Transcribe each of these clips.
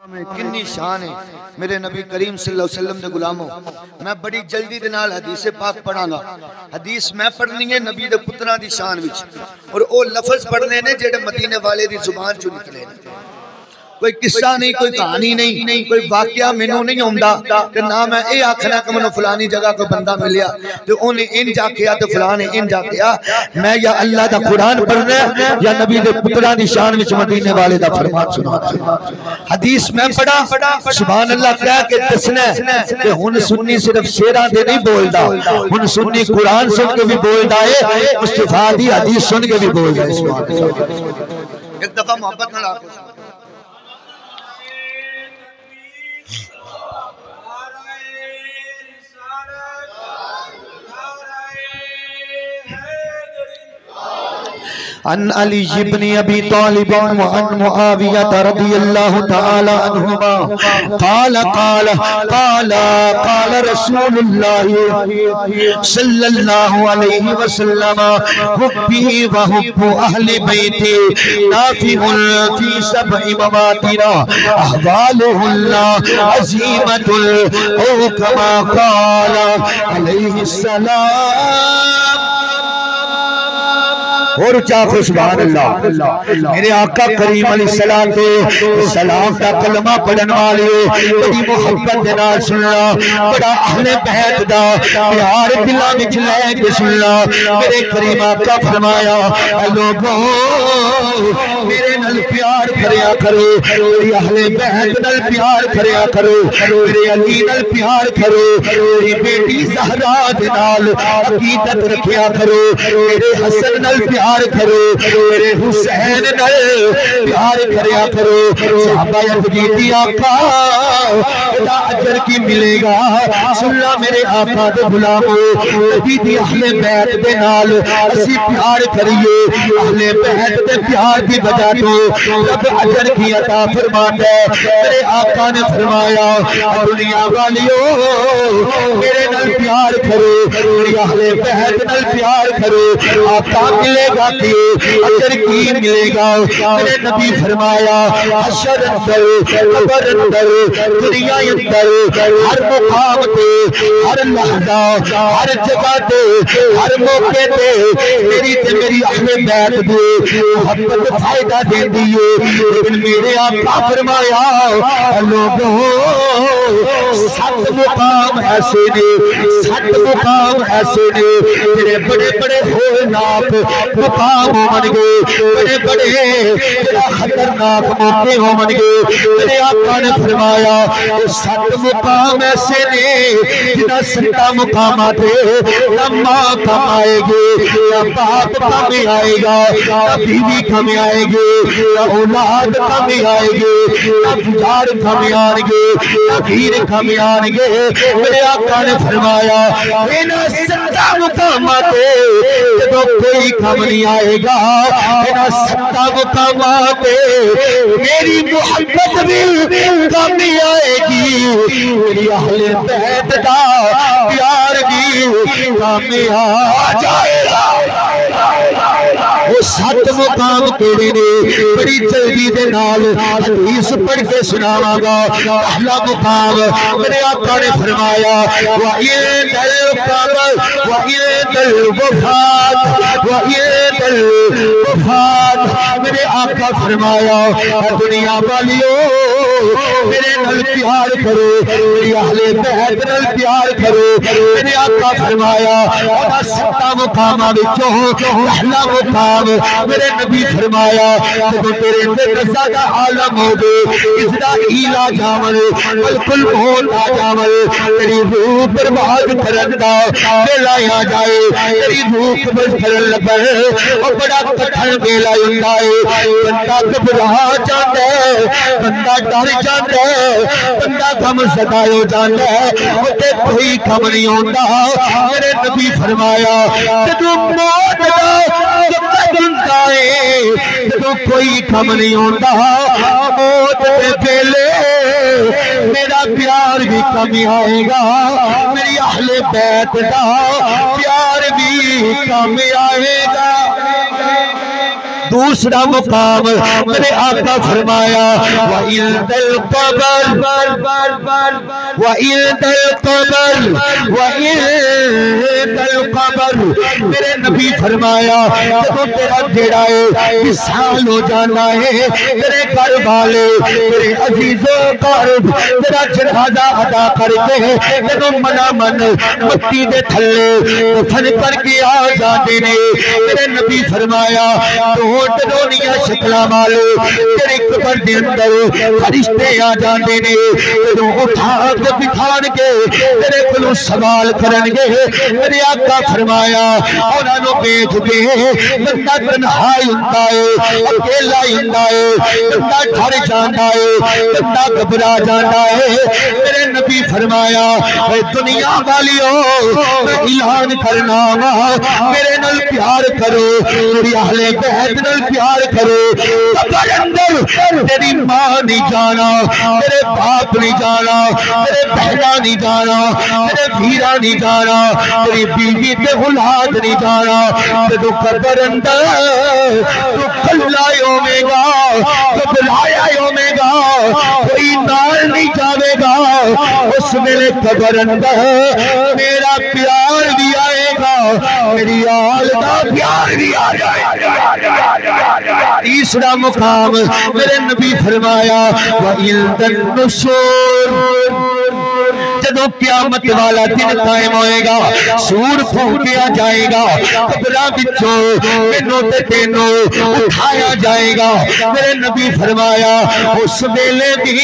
کنی شان ہے میرے نبی کریم صلی اللہ علیہ وسلم دے غلاموں. میں بڑی جلدی دے نال حدیث پاک پڑھاں گا. حدیث میں پڑھنی ہے نبی دے پتراں دی شان وچ، اور او لفظ پڑھنے نے جڑے مدینے والے دی زبان چوں نکلے نے. کوئی قصہ نہیں، کوئی کہانی نہیں، کوئی واقعہ مینوں نہیں ہوندا کہ نہ میں اے آکھنا کہ مینوں فلانی جگہ کوئی بندہ ملیا تے اونے انج آکھیا تے فلاں نے انج آکھیا. میں یا اللہ دا قرآن پڑھنا ہے یا نبی دے پتراں دی شان وچ مدینے والے دا فرمان سنانا. حدیث میں پڑھا سبحان اللہ کہہ کے دسنا کہ ہن سنی صرف شعراں دے نہیں بولدا، ہن سنی قرآن سن کے بھی بولدا ہے، مصطفیٰ دی حدیث سن کے بھی بولدا ہے. سبحان اللہ. ایک دفعہ محبت نال آکھو عن علی بن ابی طالب وعن معاویہ رضی اللہ تعالی عنہما قال رسول اللہ صلی اللہ علیہ وسلم حبی وحب اہل بیتی نافع فی سبع مواطن احوالہن عظیمۃ او کما قال علیہ السلام. اور چاہو سبحان اللہ. میرے آقا کریم علیہ السلام کا کلمہ پڑھن والے بڑی محبت دے نال سننا، بڑا اہل بیت دا پیار دلاں وچ لے کے سننا. میرے کریم آقا فرمایا اے لوگوں میرے نال پیار کریا کرو، میری اہل بیت نال پیار کریا کرو، میرے علی نال پیار کرو، میری بیٹی زہرا دے نال عقیدت رکھیا کرو، میرے حسن نال پیار کرو، میرے حسین نال پیار کریا کرو. صحابہ یزید آقا بڑا اجر کی ملے گا. سننا میرے آقا دے غلاموں، نبی دی اہل بیت دے نال اسی پیار کریے. اہل بیت دے پیار دی وجہ تو رب اجر کی عطا فرماتا ہے. میرے آقا نے فرمایا دنیا والیو میرے نال پیار کرو، میری اہل بیت نال پیار کرو. آقا ملے گا کہ اجر کی ملے گا. میرے نبی فرمایا حشر اندر، قبر اندر، دنیا اندر، ہر مقام تے، ہر لحظہ، ہر جگہ تے، ہر موقع تے میری تے میری اہل بیت دے محبت فائدہ دے دیئے. لیکن میرے آقا فرمایا لوگوں 7 مقام ایسے نے، 7 مقام ایسے نے تیرے بڑے بڑے ہولناک مقام ہون گے، بڑے بڑے خطرناک موقع ہون گے. میرے آقا نے فرمایا 7 مقام ایسے نے جنہاں 7 مقامات نہ ماں کم آئے گی، نہ باپ کم آئے گا، نہ بیوی کم آئے گی، نہ اولاد کم آئے گی، نہ بجار کم آئے گے، نہ پیر کم آئے گے. میرے آقا نے فرمایا انہاں 7 مقامات جدو کوئی کم نہیں آئے گا، انہاں 7 مقامات میری محبت بھی کم آئے گی، میری اہل بیت دا پیار بھی کم آ جائے گا. وہ 7 مقام کیڑے نے بڑی جلدی دے نال حدیث پڑھ کے سناواں گا. پہلا مقام میرے آقا نے فرمایا وَعِيدَ الْقَبْرِ وَعِيدَ الْوَفَاتِ وَعِيدَ الْوَفَاتِ. میرے آقا فرمایا دنیا والیو میرے نال پیار کرو، میری اہل بیت نال پیار کرو. میرے آقا فرمایا انہاں 7 مقاماں وچوں پہلا مقام میرے نبی فرمایا جدو تیرے تے رضا دا عالم ہو دے، اسرائیل آ جاون، ملک الموت آ جاون، تیری روح برباد کرن دا ویلا آ جائے، تیری روح قبض کرن لگے. اور بڑا کٹھن ویلا ہوندا ہے، بندہ گھبرا جاندا ہے، بندہ ڈر جاندا ہے، بندہ غم زدہ ہو جاندا ہے، تے کوئی کم نہیں ہوندا. میرے نبی فرمایا جدو موت دا بندہ ہے جدو کوئی کم نہیں ہوتا، موت دے ویلے میرا پیار بھی کم آئے گا، میری اہل بیت دا پیار بھی کم آئے گا. دوسرا مقام میرے آقا فرمایا وَإِلْدَ الْقَبَرِ وَإِلْدَ الْقَبَرِ وَإِلْدَ الْقَبَرِ میرے نبی فرمایا جب تیرا جڑا ہے وصال ہو جانا ہے تیرے گھر والے تیرے عزیز و قارب تیرا جنازہ ادا کر کے جب منا من مٹی دے تھلے دفن کر کے آ جاتے نے میرے نبی فرمایا ڈھونٹ ڈونیاں شکلہ والے تیرے قبر دے اندر فرشتے آ جاتے نے تیرے اٹھا کے بٹھان کے تیرے کلو سوال کرن گے میرے آقا فرمایا انہاں نو بیٹھ کے بندہ تنہائی ہوندا ہے اکیلا ہوندا ہے بندہ ڈر جاندا ہے بندہ گھبرا جاندا ہے میرے نبی فرمایا اے دنیا والیو میں اعلان کرنا وا میرے نال پیار کرو میری اہل بیت نال پیار کرو قبر اندر تیری ماں نہیں جانا تیرے باپ نہیں جانا تیرے بہنا نہیں جانا تیرے بھیرا نہیں جانا تیری بیوی تے اولاد نہیں جانا تو قبر اندر تو کلا ہوے گا گھبرایا ہوے گا کوئی نال نہیں جاوے گا اس میرے قبر اندر میرا پیار بھی آئے گا میری آل دا پیار بھی آ جائے گا تیسرا مقام میرے نبی فرمایا وَإِلْدَ النُّشُورِ جدو قیامت والا دن قائم ہوئے گا سور پھونکیا جائے گا قبرہ بچوں منوں تے تینوں اٹھایا جائے گا میرے نبی فرمایا اس ویلے بھی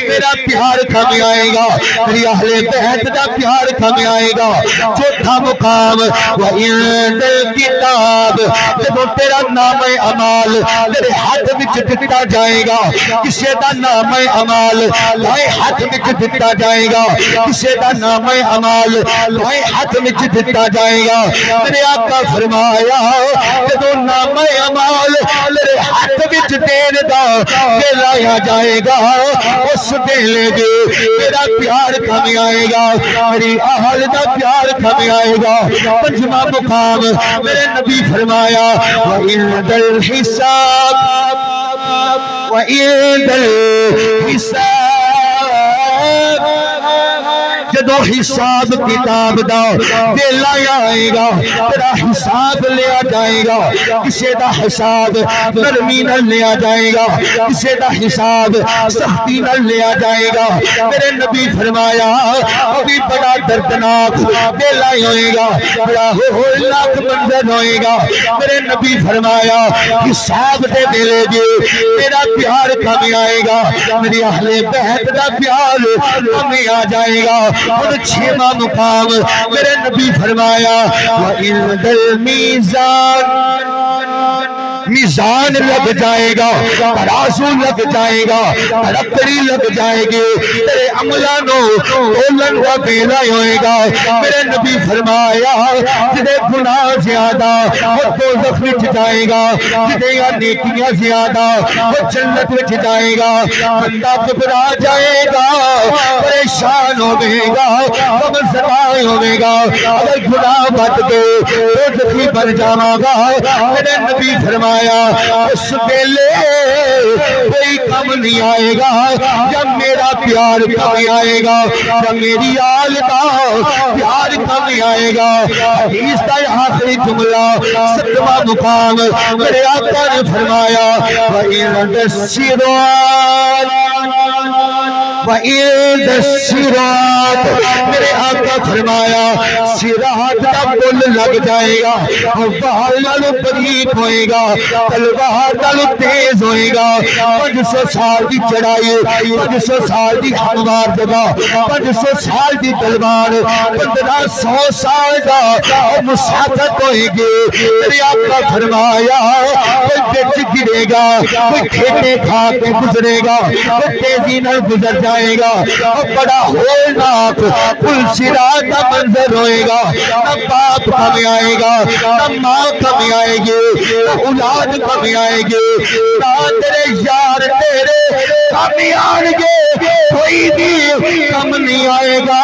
میرا پیار کھمیں آئے گا میری اہل بیت دا پیار کھمیں آئے گا چوتھا مقام وَإِلْدَ الْكِتَابِ جدو تیرا نام اعمال تیرے ہاتھ وچ دتا جائے گا کسے دا نام اعمال لائے ہاتھ وچ دتا جائے گا کسے دا نام اعمال لائے ہاتھ وچ دتا جائے گا میرے آقا فرمایا جدو نام اعمال تیرے ہاتھ وچ دین دا کہ لایا جائے گا اس ویلے دے میرا پیار کھمیں آئے گا میری اہل دا پیار کھمیں آئے گا پنجواں مقام میرے نبی فرمایا وَإِلْدَ الْحِسَابِ وَإِلْدَ الْحِسَابِ جدو حساب کتاب دا ویلا آئے گا تیرا حساب لیا جائے گا کسے دا حساب نرمی نہ لیا جائے گا کسے دا حساب سختی نہ لیا جائے گا میرے نبی فرمایا ابھی بڑا دردناک ویلا ہوئے گا بڑا ہولناک منظر ہوئے گا میرے نبی فرمایا حساب دے ویلے دے میرا پیار کھمیں آئے گا میری اہل بیت دا پیار کھمیں آ جائے گا اور چھواں مقام میرے نبی فرمایا وَإِلْدَ الْمِيزَانِ میزان لگ جائے گا ترازو لگ جائے گا ترکڑی لگ جائے گی تیرے عملانوں اولن کا بیلا ہوئے گا میرے نبی فرمایا جدے گناہ زیادہ وہ دوزخ وچ جائے گا جدے یا نیکیاں زیادہ وہ جنت وچ جائے گا بندہ گھبرا جائے گا پریشان ہوئے گا غمزدہ ہوئے گا اگر گناہ بچ گئے دوزخی بن جاواں گا میرے نبی فرمایا اس ویلے کوئی کم نہیں آئے گا جب میرا پیار کم آئے گا جب میری آل دا پیار کم آئے گا حدیث دا آخری جملہ ستواں مقام میرے آقا نے فرمایا وَإِلْدَ الصِّرَاطِ وَإِلْدَ الصِّرَاطِ میرے آقا فرمایا صراط دا پل لگ جائے گا بہار نالو بریک ہوئے گا تلوار نالو تیز ہوئے گا 500 سال دی چڑھائی 500 سال دی ہموار جگہ 500 سال دی تلوار 1500 سال دا مسافت ہوئے گی میرے آقا فرمایا کوئی بچ گرے گا کوئی کھیتے کھا کے گزرے گا کوئی تیزی نال گزر جائے گا بڑا ہولناک پل صراط کا منظر ہوئے گا نہ باپ کھمیں آئے گا نہ ماں کھمیں آئے گی نہ اولاد کھمیں آئے گی نہ تیرے یار تیرے کھمیں آئے گے کوئی بھی کم نہیں آئے گا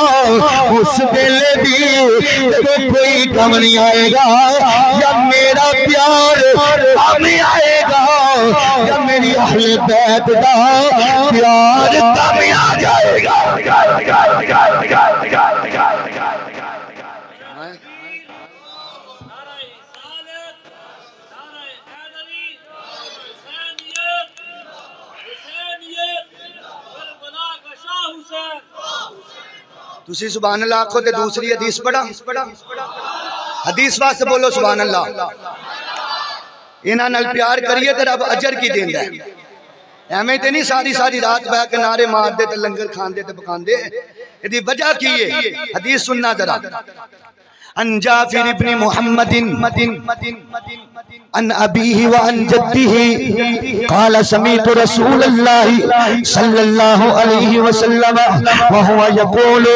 اس ویلے بھی کوئی کم نہیں آئے گا، یا میرا پیار کم آئے گا، یا میری اہل بیت دا پیار کم آ جائے گا۔ تسی سبحان اللہ آکھو تے دوسری حدیث پڑھا، حدیث واسطے بولو سبحان اللہ۔ انہاں نال پیار کریے تے رب اجر کی دیندا ہے، ایویں تے نہیں ساری ساری رات بیٹھ کے نعرے مار دے تے لنگر کھان دے تے پکان دے۔ دی وجہ کی ہے حدیث سننا ذرا۔ عن جعفر ابن محمد عن أبيه وعن جده قال سمعت رسول الله صلى الله عليه وسلم وهو يقول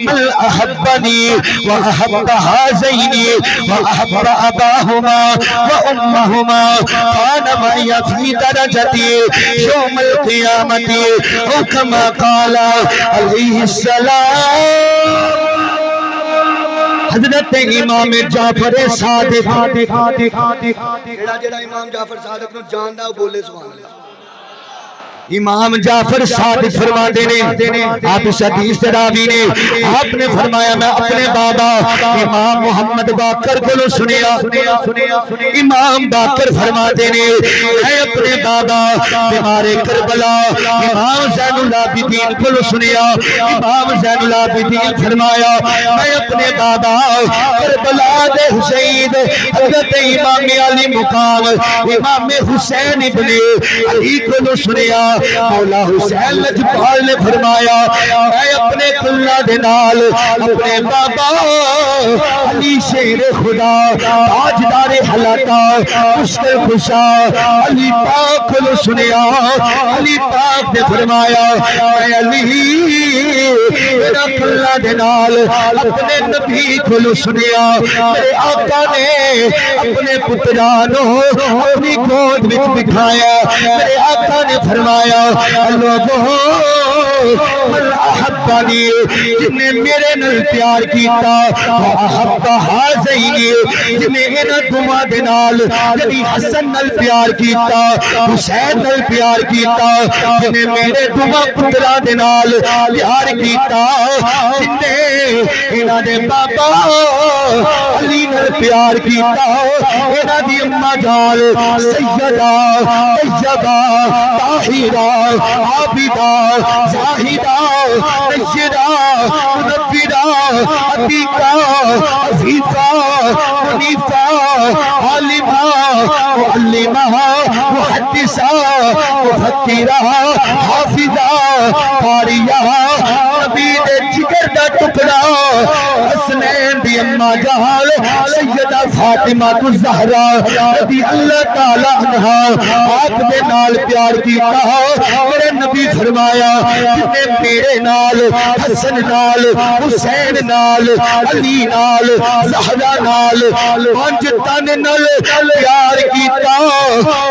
من أحبني وأحب هذين وأحب أباهما وأمهما كان معي في درجتي يوم القيامة أو كما قال عليه السلام۔ حضرت امام جعفر صادق جڑا امام جعفر صادق نو جاندا او بولے سبحان اللہ۔ امام جعفر صادق فرما دینے آپ اس حدیث راوی نے آپ نے فرمایا میں اپنے بابا امام محمد باقر کو سنیا۔ امام باقر فرما دینے میں اپنے بابا بیمار کربلا امام زین العابدین کو سنیا۔ امام زین العابدین فرمایا میں اپنے بابا کربلا دے حسین حضرت امام علی مقام امام حسین ابن علی کو سنیا۔ مولا حسین لجپال نے فرمایا میں اپنے کلہ دنال اپنے بابا علی شیر خدا تاجدار حلقہ مشکل خوشا علی پاک کو سنیا۔ علی پاک نے فرمایا میں علی میرا کلہ دنال اپنے نبی کو سنیا۔ میرے آقا نے اپنے پترانوں اپنی گود وچ بٹھایا۔ میرے آقا نے فرمایا لوگوں من احبنی جنہیں میرے نل پیار کیتا واحب ہذین جنہیں انہاں دعا دے نال یعنی حسن نل پیار کیتا حسین نل پیار کیتا جنہیں میرے دعا پترا دے نال پیار کیتا جنہیں انہاں دے بابا علی نل پیار کیتا انہاں دی اماں جان سیدہ طیبہ طاہرہ عابدہ زاہدہ نشدہ منورہ عتیقہ عفیفہ منیفہ عالمہ معلمہ محدثہ مفکرہ حافظہ قاریہ نبی دے جگر دا ٹکڑا حسنین دی اماں جان سیدہ فاطمہ الزہرا رضی اللہ تعالی عنہا آپ دے نال پیار کیتا میرے نبی فرمایا جنہیں میرے نال حسن نال حسین نال علی نال زہرا نال پانچ تن نال پیار کیتا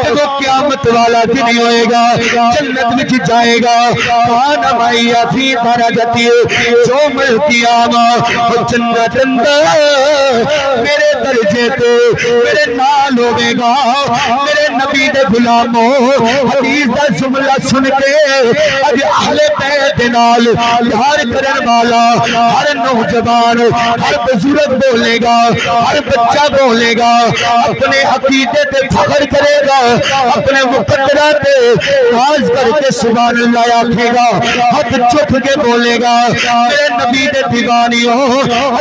تو قیامت والا دن ہوئے گا جنت وچ جائے گا کان معی فی درجتی یوم القیامہ جنت اندر میرے درجے تے میرے نال ہوئے گا۔ میرے نبی دے غلاموں حدیث دا جملہ سن کے اج اہل بیت نال پیار کرن والا ہر نوجوان ہر بزرگ بولے گا ہر بچہ بولے گا اپنے عقیدے تے فخر کرے گا اپنے مقدرات تے ناز کر کے سبحان اللہ آکھے گا ہاتھ چک کے بولے گا میرے نبی دے دیوانیوں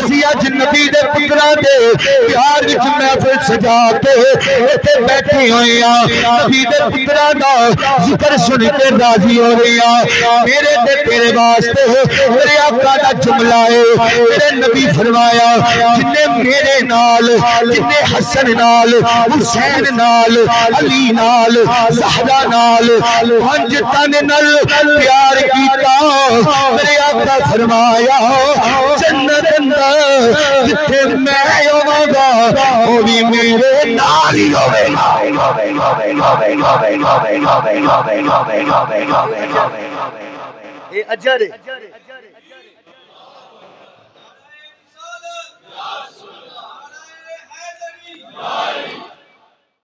اسی اج نبی دے پتراں دے پیار وچ محفل سجا کے ایتھے بیٹھے ہوئے ہیں نبی دے پتراں دا ذکر سن کے راضی ہو رہے ہیں۔ میرے تے تیرے واسطے میرے آقا دا جملہ ہے میرے نبی فرمایا جنہیں میرے نال جنہیں حسن نال حسین نال علی نال زہرا نال پانچ تن نال پیار کیتا میرے آقا فرمایا جنت اندر جتھے میں ہوواں گا وہ بھی میرے نال ہی ہوے گا۔ اے اجر ہے